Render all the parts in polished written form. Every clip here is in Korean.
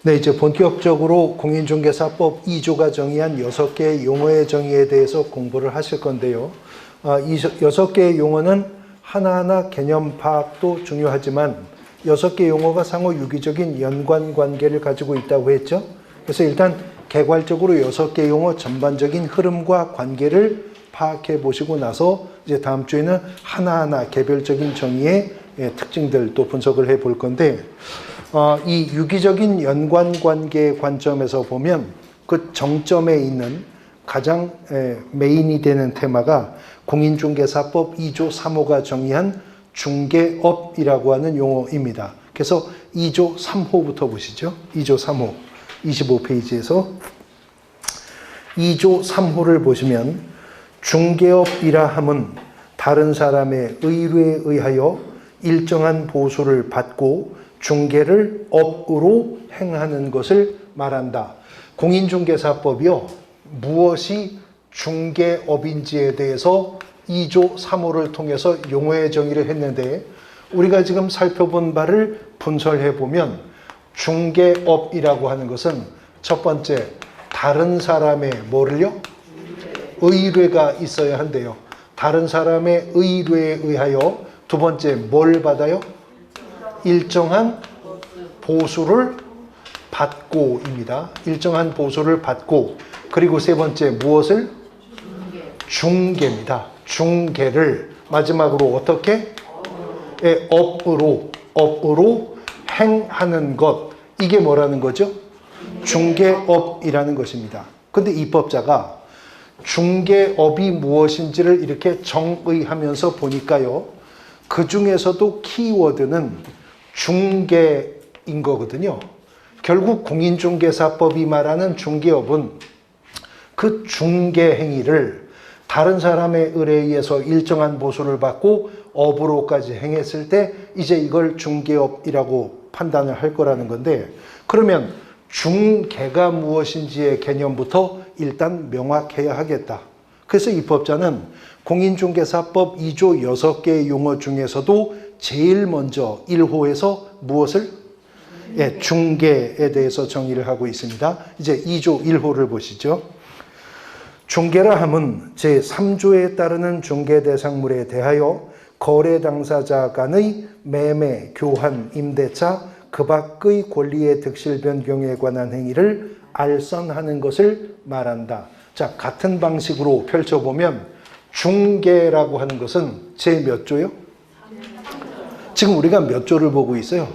네, 이제 본격적으로 공인중개사법 2조가 정의한 6개의 용어의 정의에 대해서 공부를 하실 건데요. 이 6개의 용어는 하나하나 개념 파악도 중요하지만 6개 용어가 상호 유기적인 연관 관계를 가지고 있다고 했죠. 그래서 일단 개괄적으로 6개 용어 전반적인 흐름과 관계를 파악해 보시고 나서 이제 다음 주에는 하나하나 개별적인 정의의 특징들 또 분석을 해 볼 건데, 이 유기적인 연관관계 관점에서 보면 그 정점에 있는 가장 메인이 되는 테마가 공인중개사법 2조 3호가 정의한 중개업이라고 하는 용어입니다. 그래서 2조 3호부터 보시죠. 2조 3호 25페이지에서 2조 3호를 보시면 중개업이라 함은 다른 사람의 의뢰에 의하여 일정한 보수를 받고 중개를 업으로 행하는 것을 말한다. 공인중개사법이요, 무엇이 중개업인지에 대해서 2조 3호를 통해서 용어의 정의를 했는데, 우리가 지금 살펴본 바를 분설해 보면 중개업이라고 하는 것은 첫 번째, 다른 사람의 뭐를요? 의뢰가 있어야 한대요. 다른 사람의 의뢰에 의하여. 두 번째, 뭘 받아요? 일정한 보수를 받고입니다. 일정한 보수를 받고. 그리고 세 번째, 무엇을? 중개입니다. 중개를 마지막으로 어떻게? 업으로 행하는 것. 이게 뭐라는 거죠? 중개업이라는 것입니다. 근데 입법자가 중개업이 무엇인지를 이렇게 정의하면서 보니까요, 그 중에서도 키워드는 중개인 거거든요. 결국 공인중개사법이 말하는 중개업은 그 중개 행위를 다른 사람의 의뢰에 의해서 일정한 보수를 받고 업으로까지 행했을 때 이제 이걸 중개업이라고 판단을 할 거라는 건데, 그러면 중개가 무엇인지의 개념부터 일단 명확해야 하겠다. 그래서 입법자는 공인중개사법 2조 6개의 용어 중에서도 제일 먼저 1호에서 무엇을? 중개에 대해서 정의를 하고 있습니다. 이제 2조 1호를 보시죠. 중개라 함은 제3조에 따르는 중개대상물에 대하여 거래 당사자 간의 매매, 교환, 임대차, 그 밖의 권리의 득실 변경에 관한 행위를 알선하는 것을 말한다. 자, 같은 방식으로 펼쳐보면 중개라고 하는 것은 제 몇 조요? 지금 우리가 몇 조를 보고 있어요?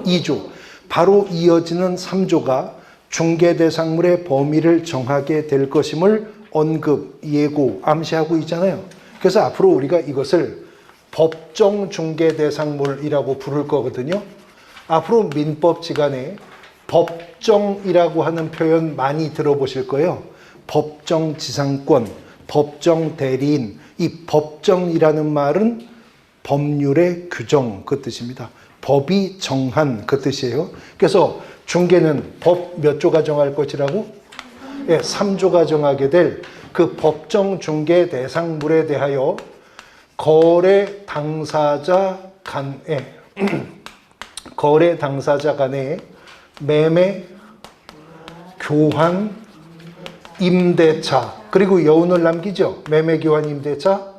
2조. 바로 이어지는 3조가 중개대상물의 범위를 정하게 될 것임을 언급, 예고, 암시하고 있잖아요. 그래서 앞으로 우리가 이것을 법정 중개대상물이라고 부를 거거든요. 앞으로 민법지간에 법정이라고 하는 표현 많이 들어보실 거예요. 법정지상권, 법정대리인. 이 법정이라는 말은 법률의 규정, 그 뜻입니다. 법이 정한, 그 뜻이에요. 그래서 중개는 법 몇 조가 정할 것이라고? 3조가 정하게 될 그 법정 중개 대상물에 대하여 거래 당사자 간의 매매, 교환, 임대차, 그리고 여운을 남기죠. 매매, 교환, 임대차,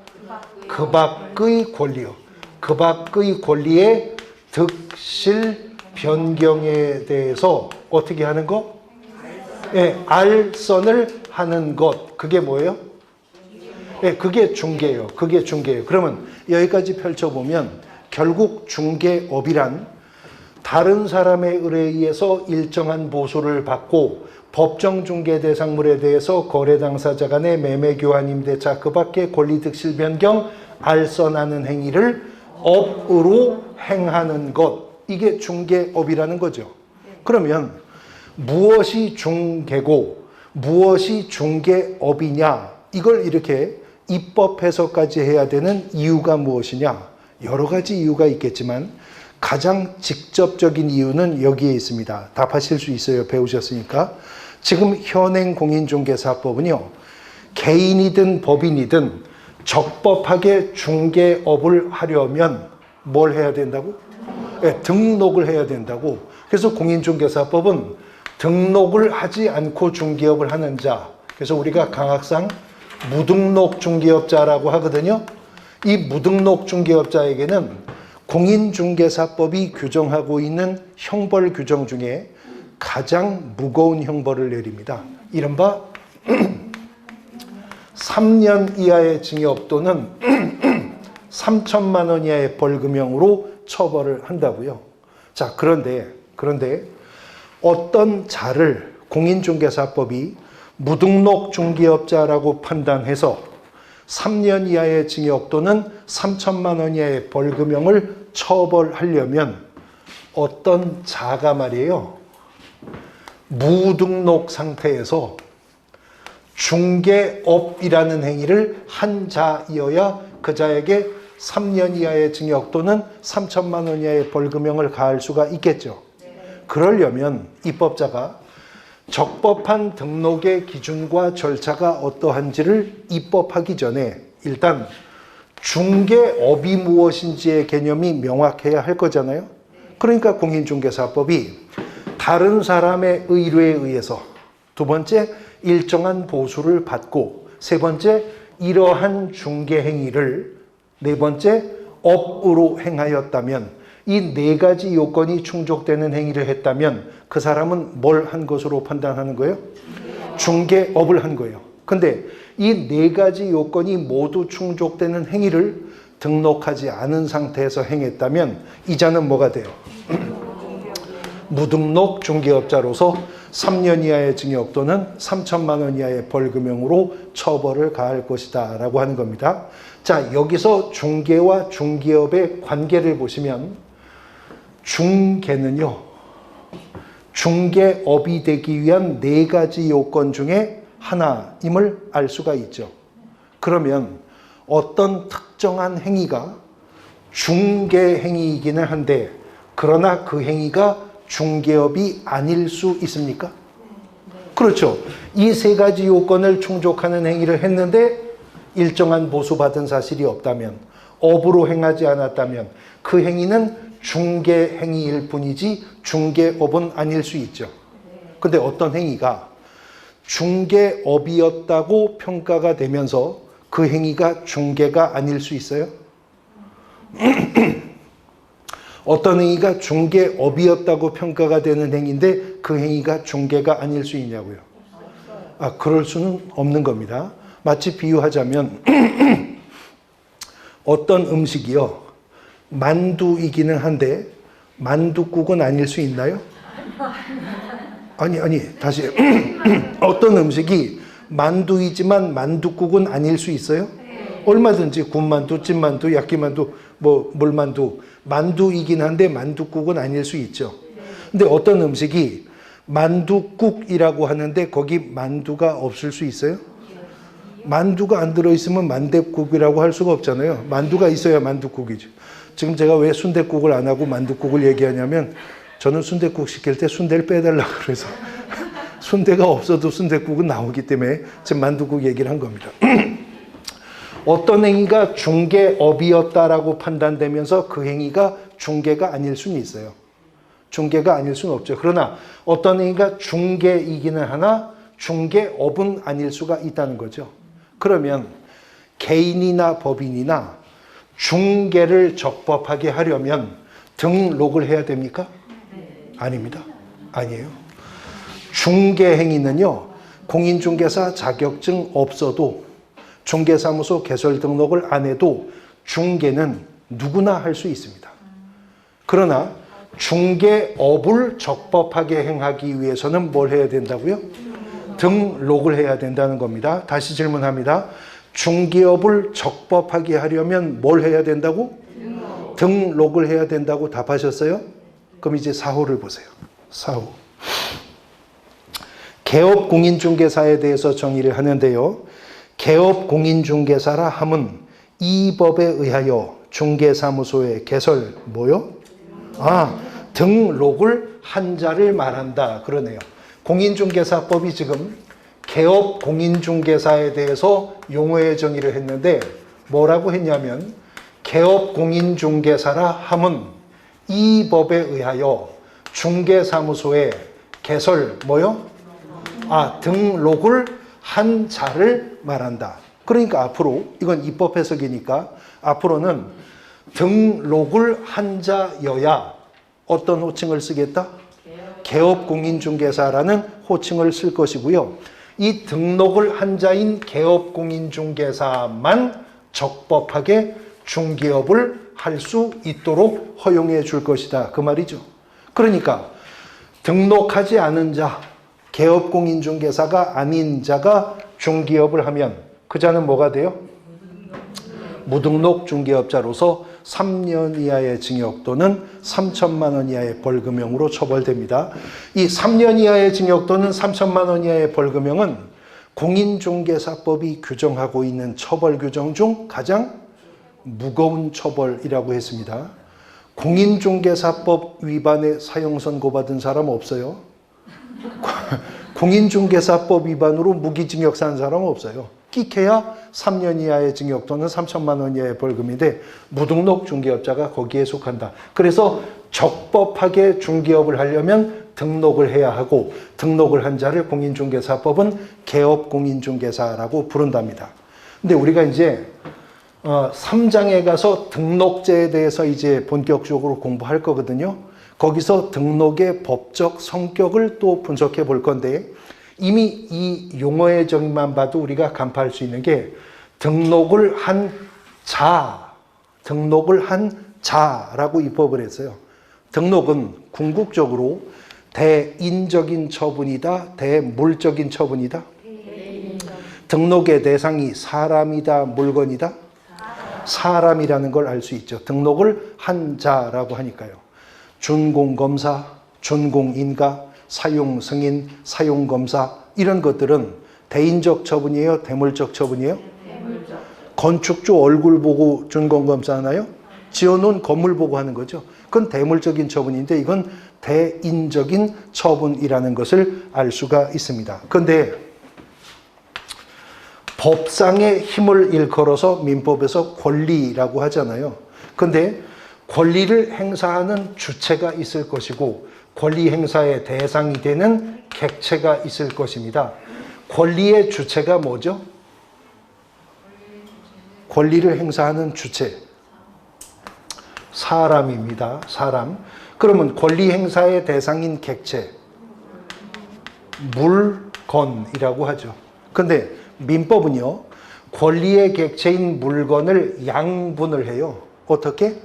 그 밖의 권리요. 그 밖의 권리의 득실 변경에 대해서 어떻게 하는 거? 알선을 하는 것. 그게 뭐예요? 그게 중개예요. 그게 중개예요. 그러면 여기까지 펼쳐보면 결국 중개업이란 다른 사람의 의뢰에 의해서 일정한 보수를 받고 법정 중개 대상물에 대해서 거래 당사자 간의 매매, 교환, 임대차, 그 밖의 권리 득실 변경, 알선하는 행위를 업으로 행하는 것. 이게 중개업이라는 거죠. 그러면 무엇이 중개고 무엇이 중개업이냐, 이걸 이렇게 입법 해석까지 해야 되는 이유가 무엇이냐? 여러 가지 이유가 있겠지만 가장 직접적인 이유는 여기에 있습니다. 답하실 수 있어요. 배우셨으니까. 지금 현행 공인중개사법은요, 개인이든 법인이든 적법하게 중개업을 하려면 뭘 해야 된다고? 등록을 해야 된다고. 그래서 공인중개사법은 등록을 하지 않고 중개업을 하는 자, 그래서 우리가 강학상 무등록 중개업자라고 하거든요. 이 무등록 중개업자에게는 공인중개사법이 규정하고 있는 형벌 규정 중에 가장 무거운 형벌을 내립니다. 이른바 3년 이하의 징역 또는 3천만 원 이하의 벌금형으로 처벌을 한다고요. 자, 그런데 어떤 자를 공인중개사법이 무등록 중개업자라고 판단해서 3년 이하의 징역 또는 3천만 원 이하의 벌금형을 처벌하려면 어떤 자가 말이에요. 무등록 상태에서 중개업이라는 행위를 한 자이어야 그 자에게 3년 이하의 징역 또는 3천만 원 이하의 벌금형을 가할 수가 있겠죠. 그러려면 입법자가 적법한 등록의 기준과 절차가 어떠한지를 입법하기 전에 일단 중개업이 무엇인지의 개념이 명확해야 할 거잖아요. 그러니까 공인중개사법이 다른 사람의 의뢰에 의해서, 두 번째 일정한 보수를 받고, 세 번째 이러한 중개 행위를, 네 번째 업으로 행하였다면, 이 네 가지 요건이 충족되는 행위를 했다면 그 사람은 뭘 한 것으로 판단하는 거예요? 중개업을 한 거예요. 근데 이 네 가지 요건이 모두 충족되는 행위를 등록하지 않은 상태에서 행했다면 이 자는 뭐가 돼요? 무등록 중개업자로서 3년 이하의 징역 또는 3천만 원 이하의 벌금형으로 처벌을 가할 것이다 라고 하는 겁니다. 자, 여기서 중개와 중개업의 관계를 보시면 중개는요, 중개업이 되기 위한 네 가지 요건 중에 하나임을 알 수가 있죠. 그러면 어떤 특정한 행위가 중개 행위이기는 한데 그러나 그 행위가 중개업이 아닐 수 있습니까? 그렇죠. 이 세 가지 요건을 충족하는 행위를 했는데 일정한 보수받은 사실이 없다면, 업으로 행하지 않았다면 그 행위는 중개 행위일 뿐이지 중개업은 아닐 수 있죠. 근데 어떤 행위가 중개업이었다고 평가가 되면서 그 행위가 중개가 아닐 수 있어요? 어떤 행위가 중개업이었다고 평가가 되는 행위인데 그 행위가 중개가 아닐 수 있냐고요? 그럴 수는 없는 겁니다. 마치 비유하자면 어떤 음식이요, 만두이기는 한데 만두국은 아닐 수 있나요? 다시 어떤 음식이 만두이지만 만두국은 아닐 수 있어요? 얼마든지 군만두, 찐만두, 야끼만두, 물만두, 만두이긴 한데 만두국은 아닐 수 있죠. 근데 어떤 음식이 만두국이라고 하는데 거기 만두가 없을 수 있어요? 만두가 안 들어있으면 만둣국이라고 할 수가 없잖아요. 만두가 있어야 만두국이죠. 지금 제가 왜 순댓국을 안 하고 만두국을 얘기하냐면 저는 순댓국 시킬 때 순대를 빼달라고 그래서 순대가 없어도 순댓국은 나오기 때문에 지금 만두국 얘기를 한 겁니다. 어떤 행위가 중개업이었다라고 판단되면서 그 행위가 중개가 아닐 수는 있어요. 중개가 아닐 수는 없죠. 그러나 어떤 행위가 중개이기는 하나 중개업은 아닐 수가 있다는 거죠. 그러면 개인이나 법인이나 중개를 적법하게 하려면 등록을 해야 됩니까? 아닙니다. 아니에요. 중개 행위는요, 공인중개사 자격증 없어도 중개사무소 개설 등록을 안 해도 중개는 누구나 할 수 있습니다. 그러나 중개업을 적법하게 행하기 위해서는 뭘 해야 된다고요? 등록을 해야 된다는 겁니다. 다시 질문합니다. 중개업을 적법하게 하려면 뭘 해야 된다고? 등록을 해야 된다고 답하셨어요? 그럼 이제 4호를 보세요. 4호. 개업 공인중개사에 대해서 정의를 하는데요. 개업 공인중개사라 함은 이 법에 의하여 중개사무소의 개설 뭐요? 등록을 한 자를 말한다 그러네요. 공인중개사법이 지금 개업 공인중개사에 대해서 용어의 정의를 했는데 뭐라고 했냐면 개업 공인중개사라 함은 이 법에 의하여 중개사무소에 개설 뭐요? 등록을 한 자를 말한다. 그러니까 앞으로 이건 입법 해석이니까 앞으로는 등록을 한 자여야 어떤 호칭을 쓰겠다? 개업공인중개사라는 호칭을 쓸 것이고요. 이 등록을 한 자인 개업공인중개사만 적법하게 중개업을 할 수 있도록 허용해 줄 것이다. 그 말이죠. 그러니까 등록하지 않은 자, 개업공인중개사가 아닌 자가 중개업을 하면 그 자는 뭐가 돼요? 무등록 중개업자로서 3년 이하의 징역 또는 3천만 원 이하의 벌금형으로 처벌됩니다. 이 3년 이하의 징역 또는 3천만 원 이하의 벌금형은 공인중개사법이 규정하고 있는 처벌 규정 중 가장 무거운 처벌이라고 했습니다. 공인중개사법 위반에 사형선고 받은 사람 없어요? 공인중개사법 위반으로 무기징역 산 사람 없어요. 끽해야 3년 이하의 징역 또는 3천만 원 이하의 벌금인데 무등록 중개업자가 거기에 속한다. 그래서 적법하게 중개업을 하려면 등록을 해야 하고 등록을 한 자를 공인중개사법은 개업공인중개사라고 부른답니다. 근데 우리가 이제 3장에 가서 등록제에 대해서 이제 본격적으로 공부할 거거든요. 거기서 등록의 법적 성격을 또 분석해 볼 건데 이미 이 용어의 정의만 봐도 우리가 간파할 수 있는 게 등록을 한 자라고 입법을 했어요. 등록은 궁극적으로 대인적인 처분이다, 대물적인 처분이다. 등록의 대상이 사람이다, 물건이다. 사람이라는 걸 알 수 있죠. 등록을 한 자라고 하니까요. 준공검사, 준공인가, 사용승인, 사용검사 이런 것들은 대인적 처분이에요? 대물적 처분이에요? 대물적. 건축주 얼굴 보고 준공검사 하나요? 지어놓은 건물 보고 하는 거죠. 그건 대물적인 처분인데 이건 대인적인 처분이라는 것을 알 수가 있습니다. 그런데 법상의 힘을 일컬어서 민법에서 권리라고 하잖아요. 그런데 권리를 행사하는 주체가 있을 것이고 권리 행사의 대상이 되는 객체가 있을 것입니다. 권리의 주체가 뭐죠? 권리를 행사하는 주체. 사람입니다. 사람. 그러면 권리 행사의 대상인 객체. 물건이라고 하죠. 근데 민법은요, 권리의 객체인 물건을 양분을 해요. 어떻게?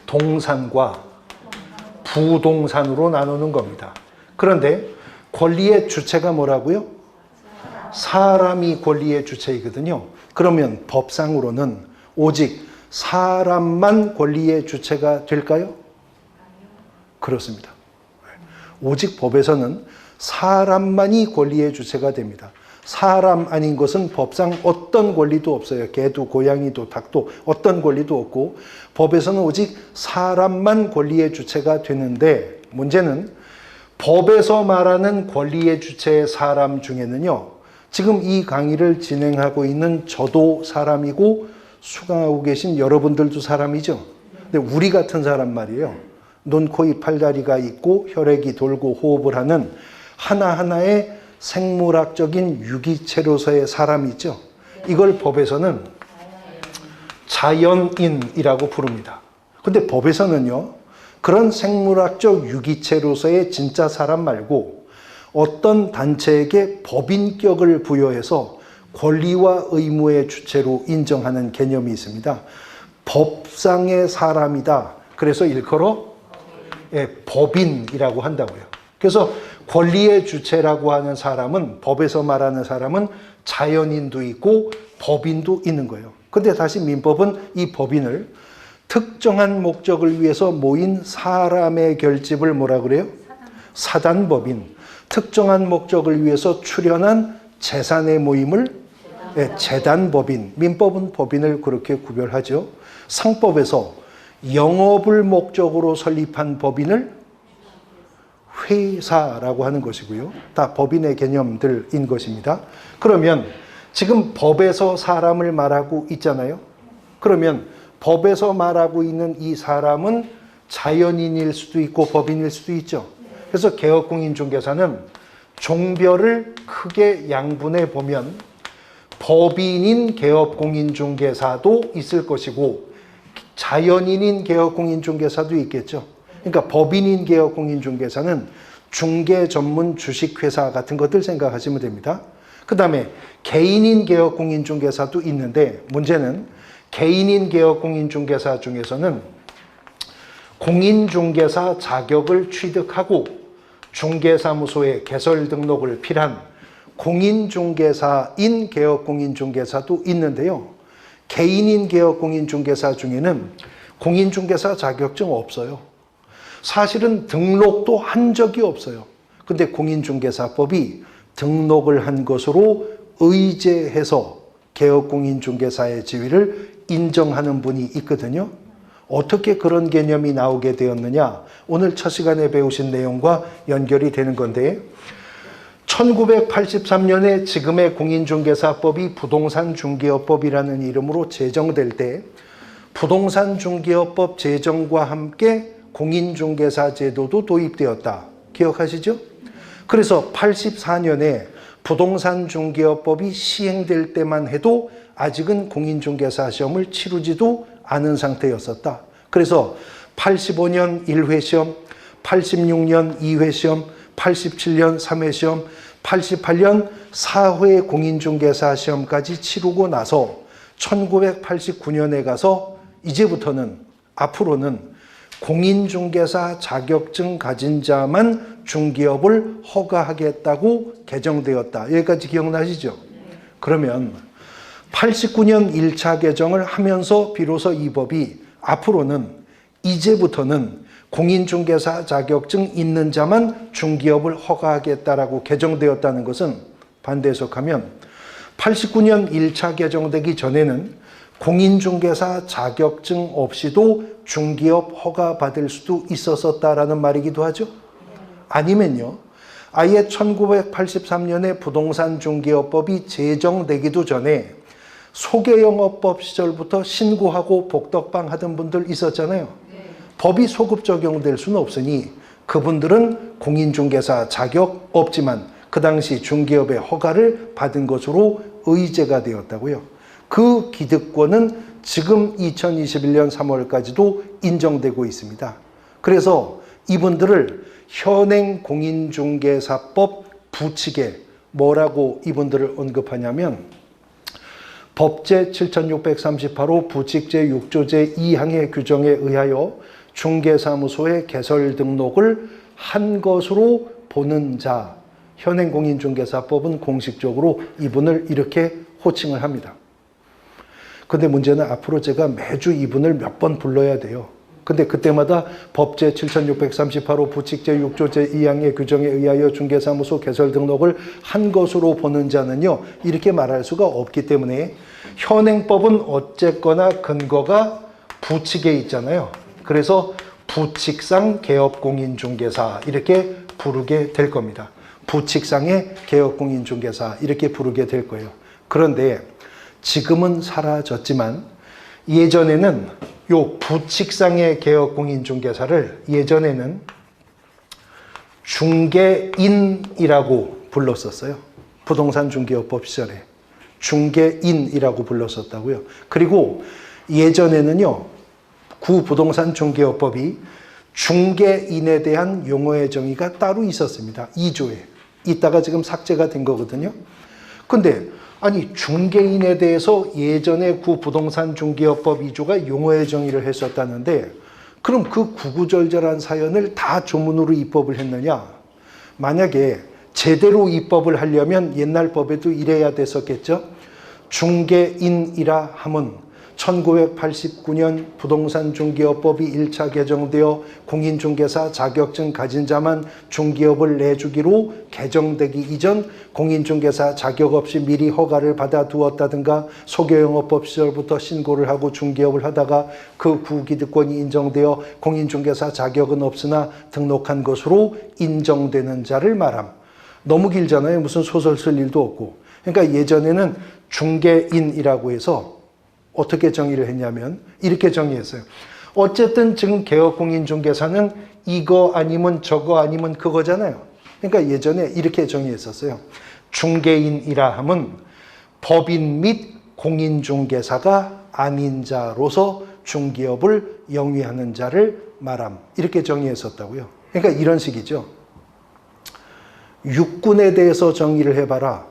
동산과 부동산으로 나누는 겁니다. 그런데 권리의 주체가 뭐라고요? 사람이 권리의 주체이거든요. 그러면 법상으로는 오직 사람만 권리의 주체가 될까요? 그렇습니다. 오직 법에서는 사람만이 권리의 주체가 됩니다. 사람 아닌 것은 법상 어떤 권리도 없어요. 개도 고양이도 닭도 어떤 권리도 없고 법에서는 오직 사람만 권리의 주체가 되는데 문제는 법에서 말하는 권리의 주체의 사람 중에는요. 지금 이 강의를 진행하고 있는 저도 사람이고 수강하고 계신 여러분들도 사람이죠. 근데 우리 같은 사람 말이에요. 눈, 코, 입, 팔다리가 있고 혈액이 돌고 호흡을 하는 하나하나의 생물학적인 유기체로서의 사람이 있죠. 이걸 법에서는 자연인이라고 부릅니다. 근데 법에서는요, 그런 생물학적 유기체로서의 진짜 사람 말고 어떤 단체에게 법인격을 부여해서 권리와 의무의 주체로 인정하는 개념이 있습니다. 법상의 사람이다. 그래서 일컬어 법인이라고 한다고요. 그래서 권리의 주체라고 하는 사람은 법에서 말하는 사람은 자연인도 있고 법인도 있는 거예요. 근데 다시 민법은 이 법인을 특정한 목적을 위해서 모인 사람의 결집을 뭐라 그래요? 사단법인. 특정한 목적을 위해서 출연한 재산의 모임을 재단법인. 민법은 법인을 그렇게 구별하죠. 상법에서 영업을 목적으로 설립한 법인을 회사라고 하는 것이고요. 다 법인의 개념들인 것입니다. 그러면 지금 법에서 사람을 말하고 있잖아요. 그러면 법에서 말하고 있는 이 사람은 자연인일 수도 있고 법인일 수도 있죠. 그래서 개업공인중개사는 종별을 크게 양분해 보면 법인인 개업공인중개사도 있을 것이고 자연인인 개업공인중개사도 있겠죠. 그러니까 법인인 개업공인중개사는 중개 전문 주식회사 같은 것들 생각하시면 됩니다. 그 다음에 개인인 개업공인중개사도 있는데 문제는 개인인 개업공인중개사 중에서는 공인중개사 자격을 취득하고 중개사무소에 개설 등록을 필한 공인중개사인 개업공인중개사도 있는데요. 개인인 개업공인중개사 중에는 공인중개사 자격증 없어요. 사실은 등록도 한 적이 없어요. 근데 공인중개사법이 등록을 한 것으로 의제해서 개업공인중개사의 지위를 인정하는 분이 있거든요. 어떻게 그런 개념이 나오게 되었느냐? 오늘 첫 시간에 배우신 내용과 연결이 되는 건데 1983년에 지금의 공인중개사법이 부동산중개업법이라는 이름으로 제정될 때 부동산중개업법 제정과 함께 공인중개사 제도도 도입되었다. 기억하시죠? 그래서 84년에 부동산중개업법이 시행될 때만 해도 아직은 공인중개사 시험을 치르지도 않은 상태였었다. 그래서 85년 1회 시험, 86년 2회 시험, 87년 3회 시험, 88년 4회 공인중개사 시험까지 치르고 나서 1989년에 가서 이제부터는 앞으로는 공인중개사 자격증 가진 자만 중개업을 허가하겠다고 개정되었다. 여기까지 기억나시죠? 그러면 89년 1차 개정을 하면서 비로소 이 법이 앞으로는 이제부터는 공인중개사 자격증 있는 자만 중개업을 허가하겠다라고 개정되었다는 것은 반대 해석하면 89년 1차 개정되기 전에는 공인중개사 자격증 없이도 중개업 허가받을 수도 있었다라는 말이기도 하죠. 아니면요. 아예 1983년에 부동산중개업법이 제정되기도 전에 소개영업법 시절부터 신고하고 복덕방 하던 분들 있었잖아요. 법이 소급 적용될 수는 없으니 그분들은 공인중개사 자격 없지만 그 당시 중개업의 허가를 받은 것으로 의제가 되었다고요. 그 기득권은 지금 2021년 3월까지도 인정되고 있습니다. 그래서 이분들을 현행 공인중개사법 부칙에 뭐라고 이분들을 언급하냐면 법제 7638호 부칙제 6조제 2항의 규정에 의하여 중개사무소의 개설 등록을 한 것으로 보는 자, 현행공인중개사법은 공식적으로 이분을 이렇게 호칭을 합니다. 근데 문제는 앞으로 제가 매주 이분을 몇 번 불러야 돼요. 근데 그때마다 법제 7638호 부칙제 6조제 2항의 규정에 의하여 중개사무소 개설 등록을 한 것으로 보는 자는요, 이렇게 말할 수가 없기 때문에 현행법은 어쨌거나 근거가 부칙에 있잖아요. 그래서 부칙상 개업공인중개사 이렇게 부르게 될 겁니다. 부칙상의 개업공인중개사 이렇게 부르게 될 거예요. 그런데 지금은 사라졌지만 예전에는 요 부칙상의 개업공인중개사를 예전에는 중개인이라고 불렀었어요. 부동산중개업법 시절에 중개인이라고 불렀었다고요. 그리고 예전에는요, 구부동산중개업법이 중개인에 대한 용어의 정의가 따로 있었습니다. 2조에. 이따가 지금 삭제가 된 거거든요. 근데 아니 중개인에 대해서 예전에 구부동산중개업법 2조가 용어의 정의를 했었다는데 그럼 그 구구절절한 사연을 다 조문으로 입법을 했느냐? 만약에 제대로 입법을 하려면 옛날 법에도 이래야 됐었겠죠? 중개인이라 함은 1989년 부동산중개업법이 1차 개정되어 공인중개사 자격증 가진 자만 중개업을 내주기로 개정되기 이전 공인중개사 자격 없이 미리 허가를 받아 두었다든가 소개영업법 시절부터 신고를 하고 중개업을 하다가 그 구기득권이 인정되어 공인중개사 자격은 없으나 등록한 것으로 인정되는 자를 말함. 너무 길잖아요. 무슨 소설 쓸 일도 없고. 그러니까 예전에는 중개인이라고 해서 어떻게 정의를 했냐면 이렇게 정의했어요. 어쨌든 지금 개업공인중개사는 이거 아니면 저거 아니면 그거잖아요. 그러니까 예전에 이렇게 정의했었어요. 중개인이라 함은 법인 및 공인중개사가 아닌 자로서 중개업을 영위하는 자를 말함. 이렇게 정의했었다고요. 그러니까 이런 식이죠. 육군에 대해서 정의를 해봐라.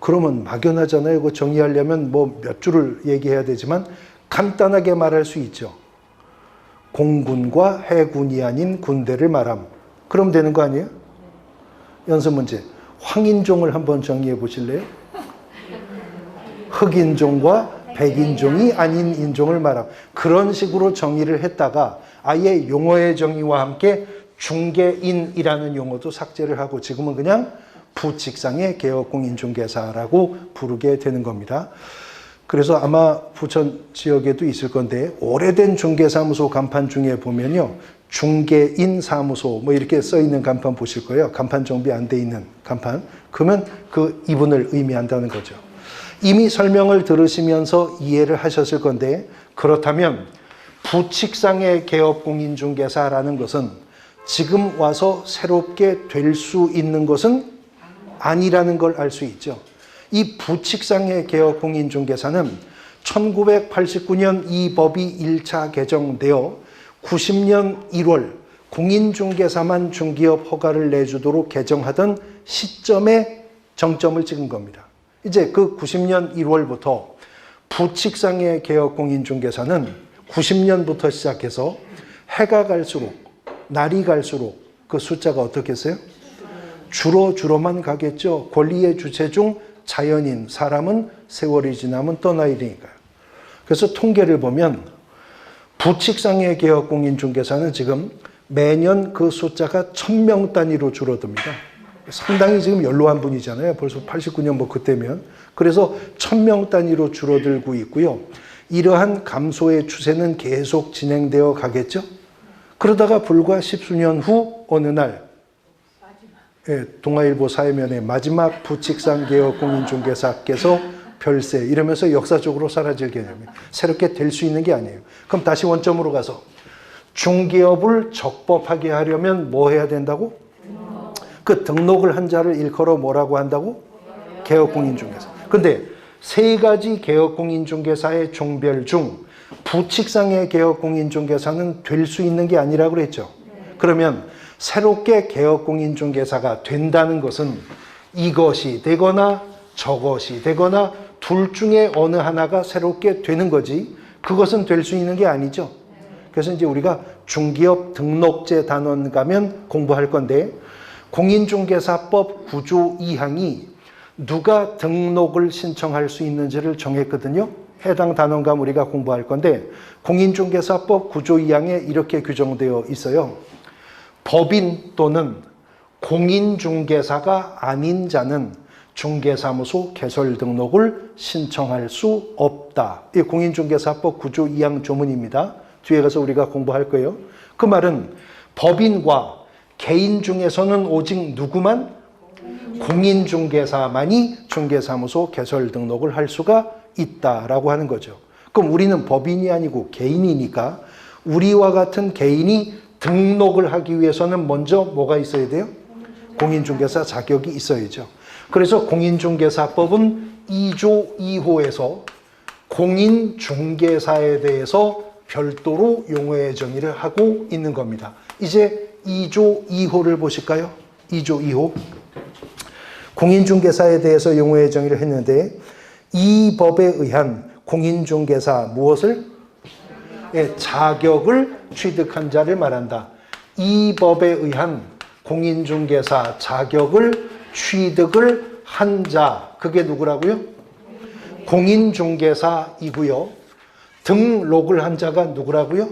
그러면 막연하잖아요. 그 정의하려면 뭐 몇 줄을 얘기해야 되지만 간단하게 말할 수 있죠. 공군과 해군이 아닌 군대를 말함. 그럼 되는 거 아니에요? 연습 문제. 황인종을 한번 정의해 보실래요? 흑인종과 백인종이 아닌 인종을 말함. 그런 식으로 정의를 했다가 아예 용어의 정의와 함께 중개인이라는 용어도 삭제를 하고 지금은 그냥 부칙상의 개업공인중개사라고 부르게 되는 겁니다. 그래서 아마 부천 지역에도 있을 건데 오래된 중개사무소 간판 중에 보면요. 중개인 사무소 뭐 이렇게 써 있는 간판 보실 거예요. 간판 정비 안 돼 있는 간판. 그러면 그 이분을 의미한다는 거죠. 이미 설명을 들으시면서 이해를 하셨을 건데 그렇다면 부칙상의 개업공인중개사라는 것은 지금 와서 새롭게 될 수 있는 것은 아니라는 걸 알 수 있죠. 이 부칙상의 개업공인중개사는 1989년 이 법이 1차 개정되어 90년 1월 공인중개사만 중개업 허가를 내주도록 개정하던 시점에 정점을 찍은 겁니다. 이제 그 90년 1월부터 부칙상의 개업공인중개사는 90년부터 시작해서 해가 갈수록 날이 갈수록 그 숫자가 어떻겠어요? 줄어만 가겠죠. 권리의 주체 중 자연인 사람은 세월이 지나면 떠나이니까요. 그래서 통계를 보면 부칙상의 개업공인중개사는 지금 매년 그 숫자가 1000명 단위로 줄어듭니다. 상당히 지금 연로한 분이잖아요. 벌써 89년 뭐 그때면. 그래서 1000명 단위로 줄어들고 있고요. 이러한 감소의 추세는 계속 진행되어 가겠죠. 그러다가 불과 10수년 후 어느 날 동아일보 사회면에 마지막 부칙상 개업공인중개사께서 별세 이러면서 역사적으로 사라질 개념이 새롭게 될 수 있는 게 아니에요. 그럼 다시 원점으로 가서 중개업을 적법하게 하려면 뭐 해야 된다고? 그 등록을 한 자를 일컬어 뭐라고 한다고? 개업공인중개사. 근데 세 가지 개업공인중개사의 종별 중 부칙상의 개업공인중개사는 될 수 있는 게 아니라고 그랬죠. 그러면 새롭게 개업공인중개사가 된다는 것은 이것이 되거나 저것이 되거나 둘 중에 어느 하나가 새롭게 되는 거지 그것은 될 수 있는 게 아니죠. 그래서 이제 우리가 중개업 등록제 단원 가면 공부할 건데 공인중개사법 9조 2항이 누가 등록을 신청할 수 있는지를 정했거든요. 해당 단원 가면 우리가 공부할 건데 공인중개사법 9조 2항에 이렇게 규정되어 있어요. 법인 또는 공인중개사가 아닌 자는 중개사무소 개설 등록을 신청할 수 없다. 이 공인중개사법 9조 2항 조문입니다. 뒤에 가서 우리가 공부할 거예요. 그 말은 법인과 개인 중에서는 오직 누구만? 공인중개사만이 중개사무소 개설 등록을 할 수가 있다라고 하는 거죠. 그럼 우리는 법인이 아니고 개인이니까 우리와 같은 개인이 등록을 하기 위해서는 먼저 뭐가 있어야 돼요? 공인중개사 자격이 있어야죠. 그래서 공인중개사법은 2조 2호에서 공인중개사에 대해서 별도로 용어의 정의를 하고 있는 겁니다. 이제 2조 2호를 보실까요? 2조 2호. 공인중개사에 대해서 용어의 정의를 했는데 이 법에 의한 공인중개사 무엇을? 자격을 취득한 자를 말한다. 이 법에 의한 공인중개사 자격을 취득을 한 자, 그게 누구라고요? 공인중개사이고요. 등록을 한 자가 누구라고요?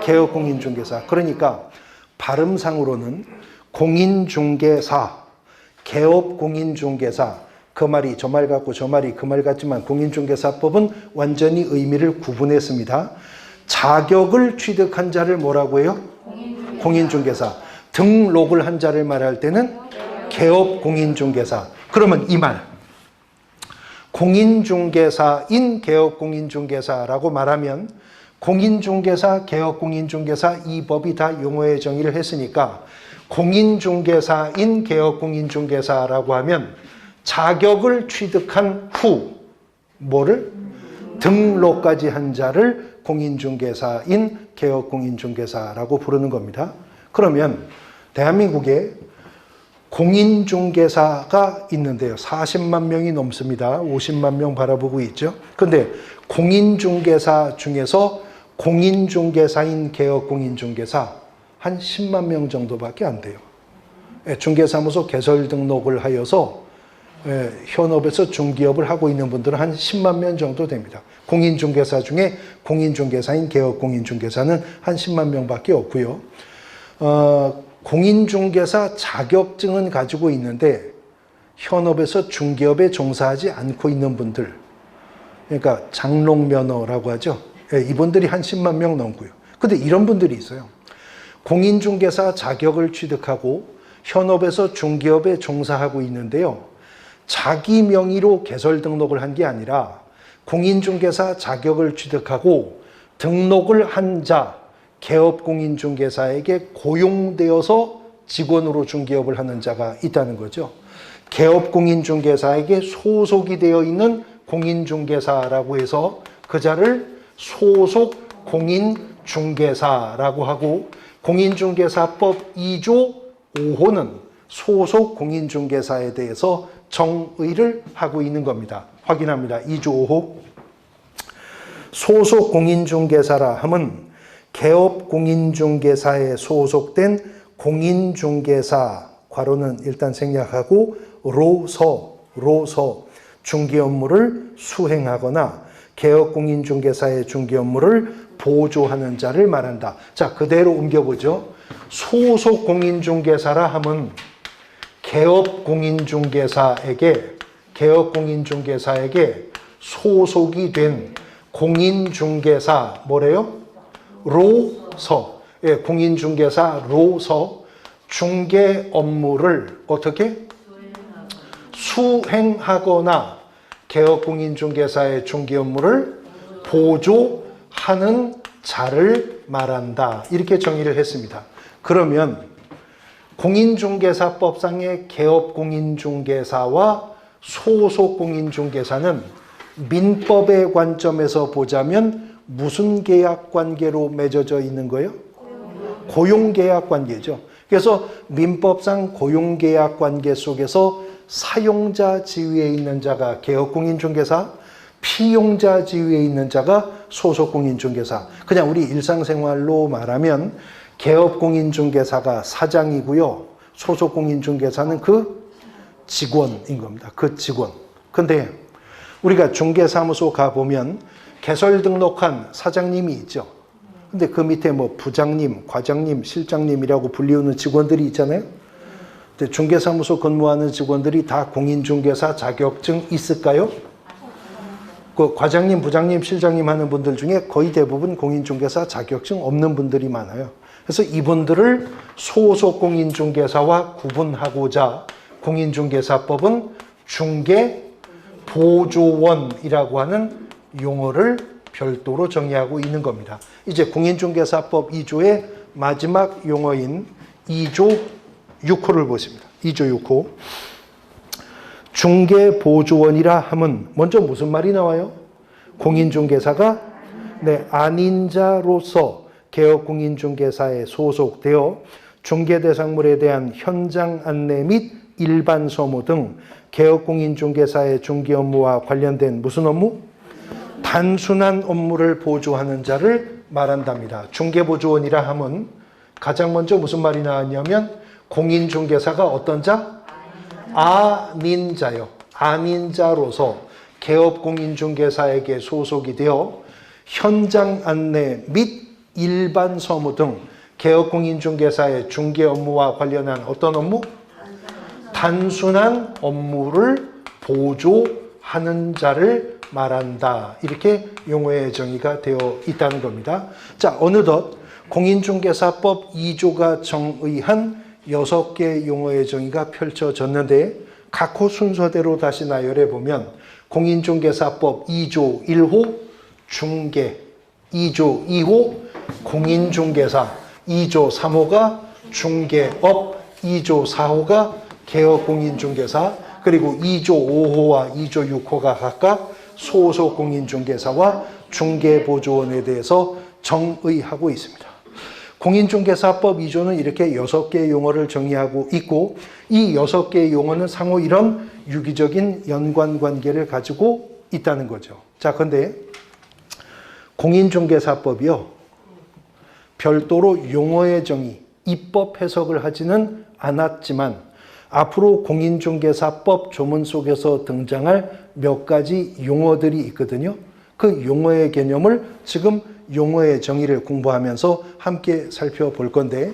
개업공인중개사. 그러니까 발음상으로는 공인중개사, 개업공인중개사 그 말이 저 말 같고 저 말이 그 말 같지만 공인중개사법은 완전히 의미를 구분했습니다. 자격을 취득한 자를 뭐라고 해요? 공인중개사. 등록을 한 자를 말할 때는 개업공인중개사. 그러면 이 말 공인중개사인 개업공인중개사라고 말하면 공인중개사, 개업공인중개사 이 법이 다 용어의 정의를 했으니까 공인중개사인 개업공인중개사라고 하면 자격을 취득한 후 뭐를? 등록까지 한 자를 공인중개사인 개업공인중개사라고 부르는 겁니다. 그러면 대한민국에 공인중개사가 있는데요. 40만 명이 넘습니다. 50만 명 바라보고 있죠. 그런데 공인중개사 중에서 공인중개사인 개업공인중개사 한 10만 명 정도밖에 안 돼요. 중개사무소 개설 등록을 하여서 현업에서 중기업을 하고 있는 분들은 한 10만 명 정도 됩니다. 공인중개사 중에 공인중개사인 개업공인중개사는 한 10만 명밖에 없고요. 공인중개사 자격증은 가지고 있는데 현업에서 중기업에 종사하지 않고 있는 분들, 그러니까 장롱면허라고 하죠. 이분들이 한 10만 명 넘고요. 근데 이런 분들이 있어요. 공인중개사 자격을 취득하고 현업에서 중기업에 종사하고 있는데요. 자기 명의로 개설 등록을 한 게 아니라 공인중개사 자격을 취득하고 등록을 한 자, 개업공인중개사에게 고용되어서 직원으로 중개업을 하는 자가 있다는 거죠. 개업공인중개사에게 소속이 되어 있는 공인중개사라고 해서 그 자를 소속 공인중개사라고 하고 공인중개사법 2조 5호는 소속 공인중개사에 대해서 정의를 하고 있는 겁니다. 확인합니다. 2조 5호. 소속 공인중개사라 함은 개업공인중개사에 소속된 공인중개사 괄호는 일단 생략하고 로서 중개 업무를 수행하거나 개업공인중개사의 중개 업무를 보조하는 자를 말한다. 자, 그대로 옮겨보죠. 소속 공인중개사라 함은 개업공인중개사에게 소속이 된 공인중개사 뭐래요? 로서. 예, 공인중개사로서 중개 업무를 어떻게? 수행하거나 개업공인중개사의 중개 업무를 보조하는 자를 말한다. 이렇게 정의를 했습니다. 그러면 공인중개사법상의 개업공인중개사와 소속공인중개사는 민법의 관점에서 보자면 무슨 계약관계로 맺어져 있는 거예요? 고용계약관계죠. 그래서 민법상 고용계약관계 속에서 사용자 지위에 있는 자가 개업공인중개사, 피용자 지위에 있는 자가 소속공인중개사. 그냥 우리 일상생활로 말하면 개업공인중개사가 사장이고요. 소속공인중개사는 그 직원인 겁니다. 그 직원. 근데 우리가 중개사무소 가보면 개설 등록한 사장님이 있죠. 근데 그 밑에 뭐 부장님, 과장님, 실장님이라고 불리우는 직원들이 있잖아요. 근데 중개사무소 근무하는 직원들이 다 공인중개사 자격증 있을까요? 그 과장님, 부장님, 실장님 하는 분들 중에 거의 대부분 공인중개사 자격증 없는 분들이 많아요. 그래서 이분들을 소속 공인중개사와 구분하고자 공인중개사법은 중개보조원이라고 하는 용어를 별도로 정의하고 있는 겁니다. 이제 공인중개사법 2조의 마지막 용어인 2조 6호를 보십니다. 2조 6호. 중개보조원이라 함은 먼저 무슨 말이 나와요? 공인중개사가 아닌 자로서 개업공인중개사에 소속되어 중개대상물에 대한 현장 안내 및 일반 서무 등 개업공인중개사의 중개 업무와 관련된 무슨 업무? 단순한 업무를 보조하는 자를 말한답니다. 중개보조원이라 함은 가장 먼저 무슨 말이 나왔냐면 공인중개사가 어떤 자? 아닌 자요. 아닌 자로서 개업공인중개사에게 소속이 되어 현장 안내 및 일반 서무 등 개업공인중개사의 중개 업무와 관련한 어떤 업무? 단순한 업무를 보조하는 자를 말한다. 이렇게 용어의 정의가 되어 있다는 겁니다. 자, 어느덧 공인중개사법 2조가 정의한 6개 용어의 정의가 펼쳐졌는데 각호 순서대로 다시 나열해 보면 공인중개사법 2조 1호 중개, 2조 2호 공인중개사, 2조 3호가 중개업, 2조 4호가 개업공인중개사, 그리고 2조 5호와 2조 6호가 각각 소속공인중개사와 중개보조원에 대해서 정의하고 있습니다. 공인중개사법 2조는 이렇게 6개의 용어를 정의하고 있고, 이 6개의 용어는 상호 이런 유기적인 연관관계를 가지고 있다는 거죠. 자, 근데 공인중개사법이요, 별도로 용어의 정의, 입법 해석을 하지는 않았지만 앞으로 공인중개사법 조문 속에서 등장할 몇 가지 용어들이 있거든요. 그 용어의 개념을 지금 용어의 정의를 공부하면서 함께 살펴볼 건데,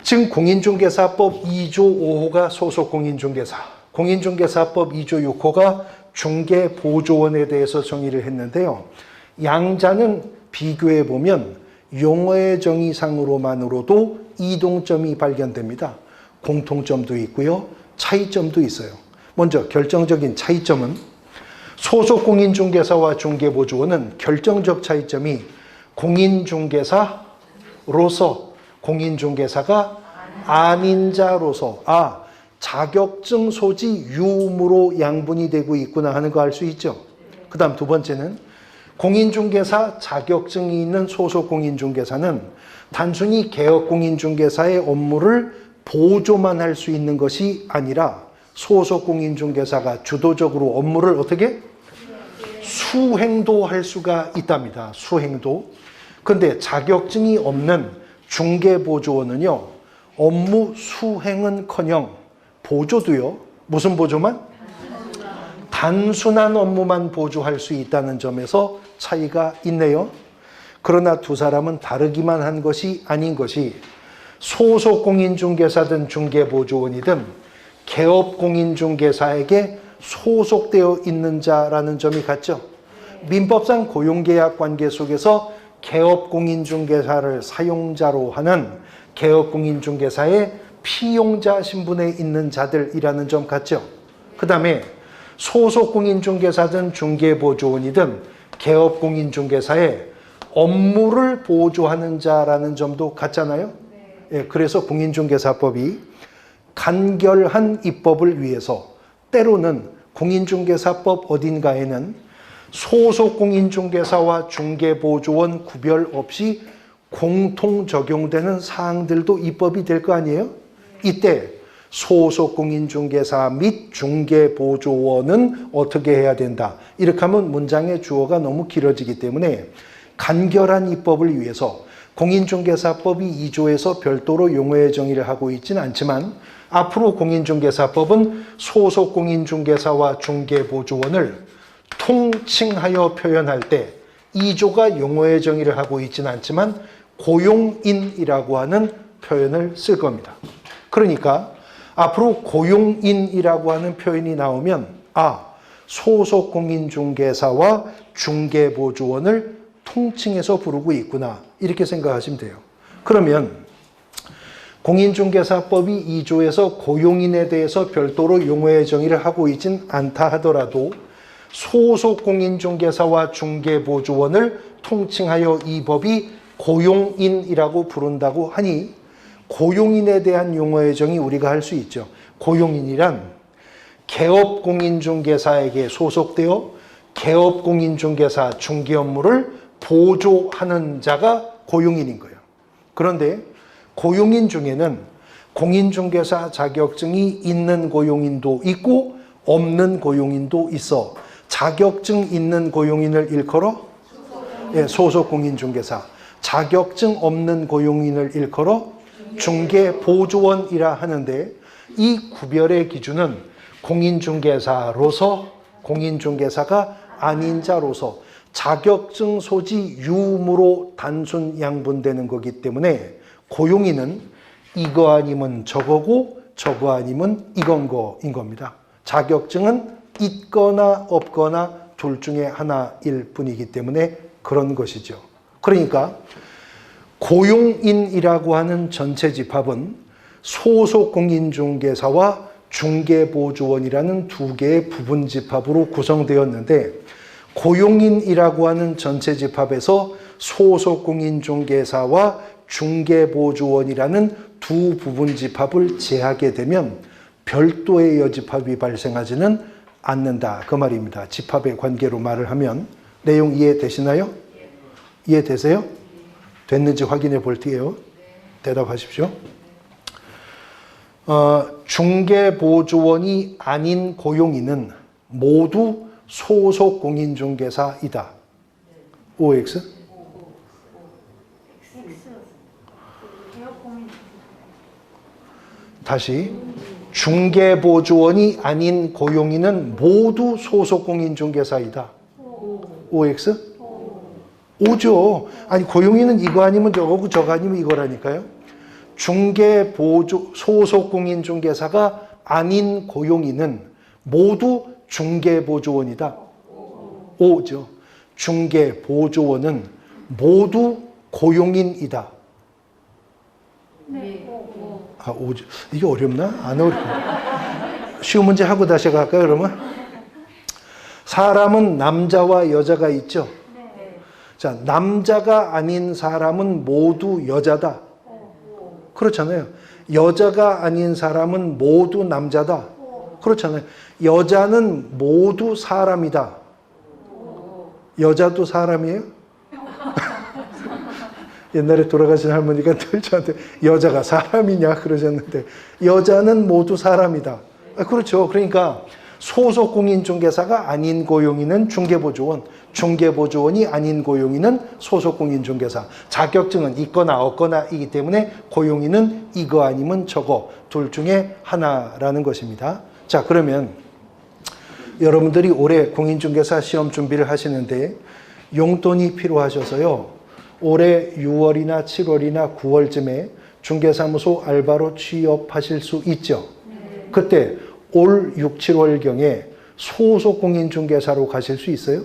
지금 공인중개사법 2조 5호가 소속공인중개사, 공인중개사법 2조 6호가 중개보조원에 대해서 정의를 했는데요. 양자는 비교해 보면 용어의 정의상으로만으로도 이동점이 발견됩니다. 공통점도 있고요, 차이점도 있어요. 먼저 결정적인 차이점은 소속공인중개사와 중개보조원은 결정적 차이점이 공인중개사로서 공인중개사가 아닌 자로서 자격증 소지 유무로 양분이 되고 있구나 하는 거 알 수 있죠. 그 다음 두 번째는 공인중개사 자격증이 있는 소속공인중개사는 단순히 개업공인중개사의 업무를 보조만 할 수 있는 것이 아니라 소속공인중개사가 주도적으로 업무를 어떻게? 수행도 할 수가 있답니다. 수행도. 근데 자격증이 없는 중개보조원은요, 업무 수행은커녕 보조도요, 무슨 보조만? 단순한 업무만 보조할 수 있다는 점에서 차이가 있네요. 그러나 두 사람은 다르기만 한 것이 아닌 것이, 소속공인중개사든 중개보조원이든 개업공인중개사에게 소속되어 있는 자라는 점이 같죠. 민법상 고용계약 관계 속에서 개업공인중개사를 사용자로 하는 개업공인중개사의 피용자 신분에 있는 자들이라는 점 같죠. 그 다음에 소속공인중개사든 중개보조원이든 개업공인중개사의 업무를 보조하는 자라는 점도 같잖아요. 예, 그래서 공인중개사법이 간결한 입법을 위해서 때로는 공인중개사법 어딘가에는 소속공인중개사와 중개보조원 구별 없이 공통 적용되는 사항들도 입법이 될 거 아니에요? 이때 소속공인중개사 및 중개보조원은 어떻게 해야 된다. 이렇게 하면 문장의 주어가 너무 길어지기 때문에 간결한 입법을 위해서 공인중개사법이 2조에서 별도로 용어의 정의를 하고 있지는 않지만, 앞으로 공인중개사법은 소속공인중개사와 중개보조원을 통칭하여 표현할 때 2조가 용어의 정의를 하고 있지는 않지만 고용인이라고 하는 표현을 쓸 겁니다. 그러니까 앞으로 고용인이라고 하는 표현이 나오면 소속공인중개사와 중개보조원을 통칭해서 부르고 있구나, 이렇게 생각하시면 돼요. 그러면 공인중개사법이 2조에서 고용인에 대해서 별도로 용어의 정의를 하고 있진 않다 하더라도 소속공인중개사와 중개보조원을 통칭하여 이 법이 고용인이라고 부른다고 하니 고용인에 대한 용어의 정의 우리가 할 수 있죠. 고용인이란 개업공인중개사에게 소속되어 개업공인중개사 중개 업무를 보조하는 자가 고용인인 거예요. 그런데 고용인 중에는 공인중개사 자격증이 있는 고용인도 있고 없는 고용인도 있어. 자격증 있는 고용인을 일컬어 소속공인중개사, 자격증 없는 고용인을 일컬어 중개보조원이라 하는데, 이 구별의 기준은 공인중개사로서 공인중개사가 아닌 자로서 자격증 소지 유무로 단순 양분되는 거기 때문에 고용인은 이거 아니면 저거고 저거 아니면 이건 거인 겁니다. 자격증은 있거나 없거나 둘 중에 하나일 뿐이기 때문에 그런 것이죠. 그러니까 고용인이라고 하는 전체 집합은 소속공인중개사와 중개보조원이라는 두 개의 부분 집합으로 구성되었는데, 고용인이라고 하는 전체 집합에서 소속공인중개사와 중개보조원이라는 두 부분 집합을 제하게 되면 별도의 여집합이 발생하지는 않는다. 그 말입니다. 집합의 관계로 말을 하면. 내용 이해되시나요? 이해되세요? 됐는지 확인해 볼게요. 대답하십시오. 중개보조원이 아닌 고용인은 모두 소속공인중개사이다. OX? 다시. 중개보조원이 아닌 고용인은 모두 소속공인중개사이다. OX? 오죠. 아니 고용인은 이거 아니면 저거고 저거 아니면 이거라니까요. 소속공인중개사가 아닌 고용인은 모두 중개보조원이다. 오죠. 중개보조원은 모두 고용인이다. 네. 아, 오죠. 이게 어렵나? 안 어렵나? 쉬운 문제 하고 다시 갈까요, 그러면? 사람은 남자와 여자가 있죠? 자, 남자가 아닌 사람은 모두 여자다. 그렇잖아요. 여자가 아닌 사람은 모두 남자다. 그렇잖아요. 여자는 모두 사람이다. 여자도 사람이에요? 옛날에 돌아가신 할머니가 늘 저한테 여자가 사람이냐 그러셨는데 여자는 모두 사람이다. 그렇죠. 그러니까 소속공인중개사가 아닌 고용인은 중개보조원, 중개보조원이 아닌 고용인은 소속공인중개사. 자격증은 있거나 없거나이기 때문에 고용인은 이거 아니면 저거 둘 중에 하나라는 것입니다. 자, 그러면 여러분들이 올해 공인중개사 시험 준비를 하시는데 용돈이 필요하셔서요. 올해 6월이나 7월이나 9월쯤에 중개사무소 알바로 취업하실 수 있죠. 그때 올 6, 7월경에 소속공인중개사로 가실 수 있어요?